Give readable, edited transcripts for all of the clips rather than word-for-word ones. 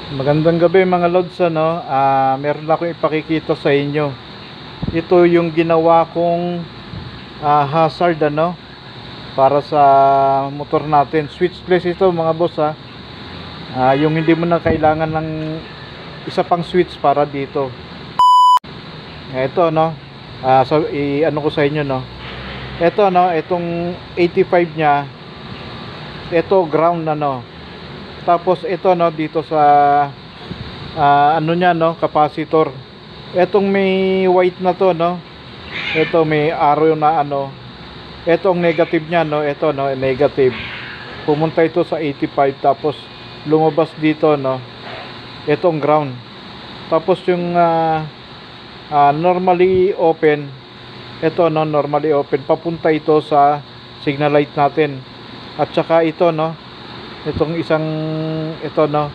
Magandang gabi mga lods, ano. Meron akong ipakikita sa inyo. Ito yung ginawa kong hazard, ano, para sa motor natin. Switchless ito mga boss, ha. Yung hindi mo na kailangan ng isa pang switch para dito. Ito, no. Ano ko sa inyo, no. Ito, no, itong 85 niya. Ito ground, ano. Tapos ito, no, dito sa ano niya, no, capacitor. Etong may white na to, no, ito may arrow na ano, etong negative niya, no, ito, no, negative. Pumunta ito sa 85, tapos lumabas dito, no, etong ground. Tapos yung normally open, ito, no, normally open, papunta ito sa signal light natin. At saka ito, no, itong isang ito, no,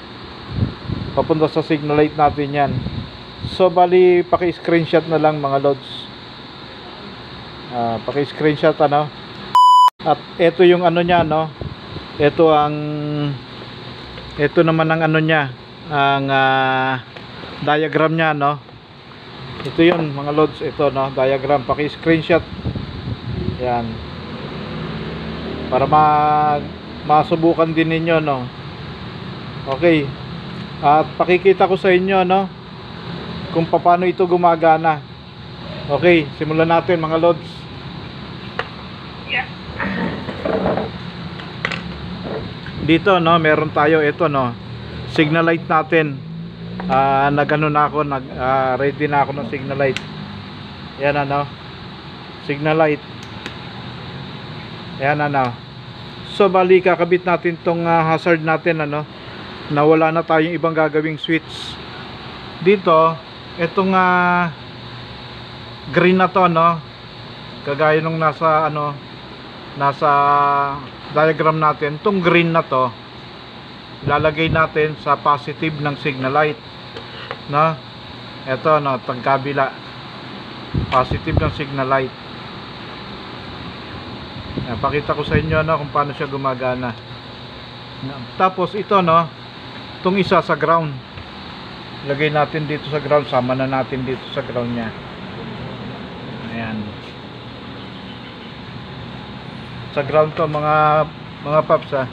papunta sa signal light natin yan. So bali paki-screenshot na lang mga lods, paki-screenshot, ano. At ito yung ano nya, no, ito ang ito naman ang ano nya, ang diagram nya, no. Ito yun mga lods, ito, no, diagram. Paki-screenshot yan para masubukan din ninyo, no. Okay, at pakikita ko sa inyo, no, kung paano ito gumagana. Okay, simulan natin mga lods. Dito, no, meron tayo ito, no, signal light natin. Nagano na ako, ready na ako ng signal light. Yan, ano, signal light. Yan, ano. So bali kakabit natin tong hazard natin, ano, na wala na tayong ibang gagawing switch. Dito, itong green na to, no, kagaya nung nasa ano, nasa diagram natin, tong green na to lalagay natin sa positive ng signal light, no. Ito, no, tang kabila, positive ng signal light. Pakita ko sa inyo, no, kung paano siya gumagana. Tapos ito, no, itong isa sa ground, lagay natin dito sa ground, sama na natin dito sa ground nya. Ayan, sa ground to mga paps, ha.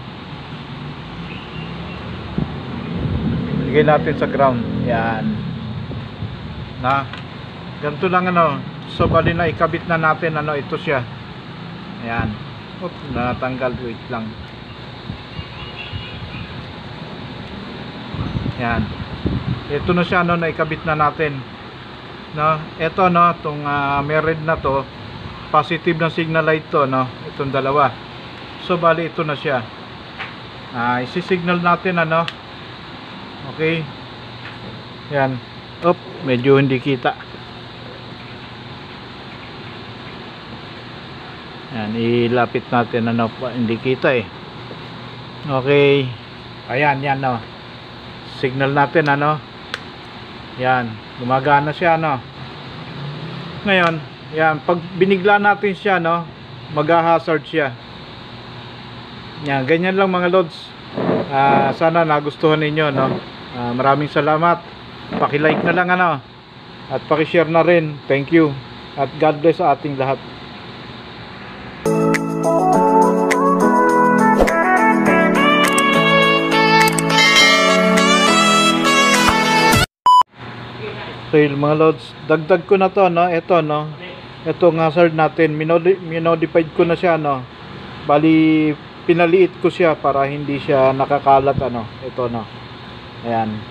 Lagay natin sa ground. Yan, na ganito lang, ano. So bali na ikabit na natin, ano, ito siya. Ayan. Oops, natanggal. Wait lang. Ayan. Ito na siya, no, naikabit na natin. No, ito, no, itong may red na to, positive ng signal light to, no, itong dalawa. So bali ito na siya. Isi-signal natin, ano. Okay. Yan. Oops, medyo hindi kita. Yan, ilapit natin, ano, hindi kita eh. Okay. Ayan, yan, no. Signal natin, ano. Yan, gumagana siya, no. Ngayon, yan, pag binigla natin siya, no, mag-hazard siya. Yan, ganyan lang mga lods. Sana nagustuhan ninyo, no. Maraming salamat. Paki-like na lang, ano, at paki-share na rin. Thank you. At God bless sa ating lahat. So mga lods, dagdag ko na to, no, ito, no, itong hazard natin, minodified ko na siya, no. Bali pinaliit ko siya para hindi siya nakakalat, ano, ito, no. Ayan.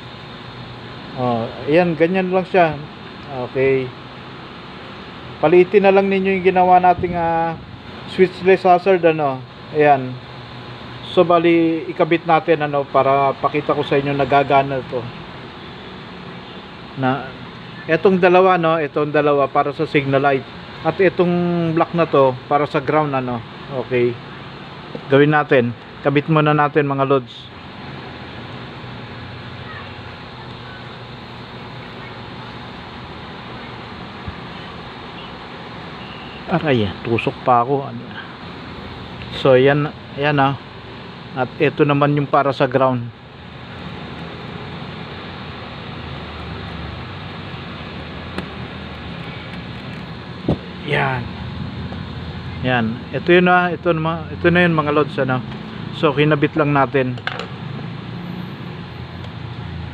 Oh, ayan, ganyan lang siya. Okay, paliitin na lang ninyo yung ginawa nating switchless hazard, ano. Ayan. So bali ikabit natin, ano, para pakita ko sa inyo nagagana to. Na etong dalawa, no, itong dalawa para sa signal light, at itong black na to para sa ground, ano. Okay, gawin natin, kabit muna natin mga lods. Aray, tusok pa ako. So yan, ayan, at ito naman yung para sa ground. Yan. Yan. Ito yun na, ito na yun mga lods, ano. So kinabit lang natin.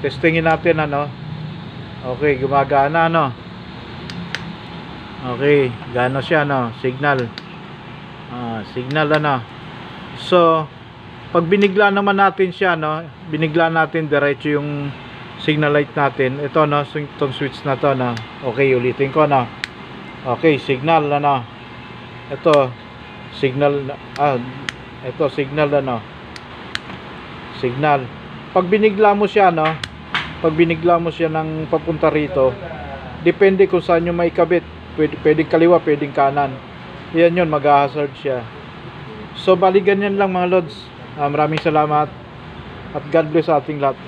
Testingin natin, ano. Okay, gumagana, ano. Okay, gano siya, no, signal. Signal, ano. So pag binigla naman natin siya, no, binigla natin diretso yung signal light natin. Ito, no, itong switch na to, no. Okay, ulitin ko, no. Okay, signal, ano. Ito signal, ito signal, ano. Signal. Pag binigla mo siya, no, pag binigla mo siya ng papunta rito, depende kung saan nyo maikabit. Pwedeng kaliwa, pwedeng kanan. Yan yun, mag-hazard siya. So bali ganyan lang mga lods. Maraming salamat at God bless sa ating lahat.